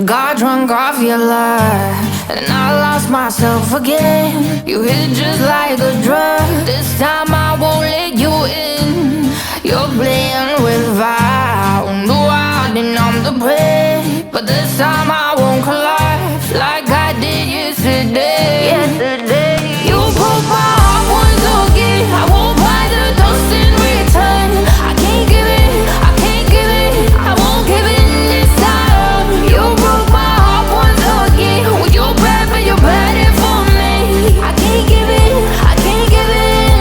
Got drunk off your love, and I lost myself again. You hit just like a drug. This time I won't let you in. You're playing with fire. No, I didn't, I'm the prey. But this time I won't collapse like I did yesterday. You broke my heart once again. I won't buy the dust in return. I can't give it, I can't give it, I won't give it this time. You broke my heart once again. Well, you're bad, but you're bad it for me. I can't give it, I can't give it.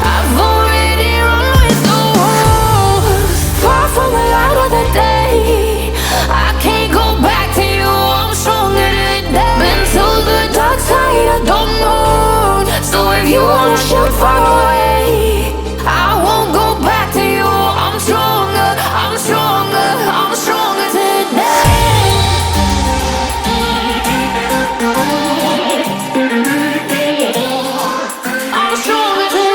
I've already run with the wolves. Far from the light of the day. I can't go back to you, I'm stronger today. Been to the dark side, I don't know. So if you wanna shoot far away, I won't go back to you. I'm stronger, I'm stronger, I'm stronger today. I'm stronger today.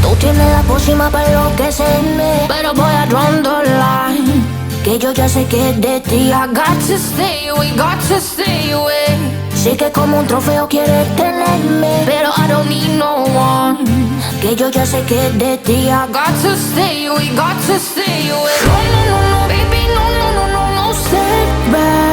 Tú tienes la pócima para enloquecerme, pero voy a draw the line. Que yo ya sé que es de ti. I got to stay away, got to stay away. Sí que como un trofeo quieres tenerme, pero I don't need no one. Que yo ya sé que es de ti. I got to stay away, got to stay away. No, no, no, no, baby, no, no, no, no, no, step back.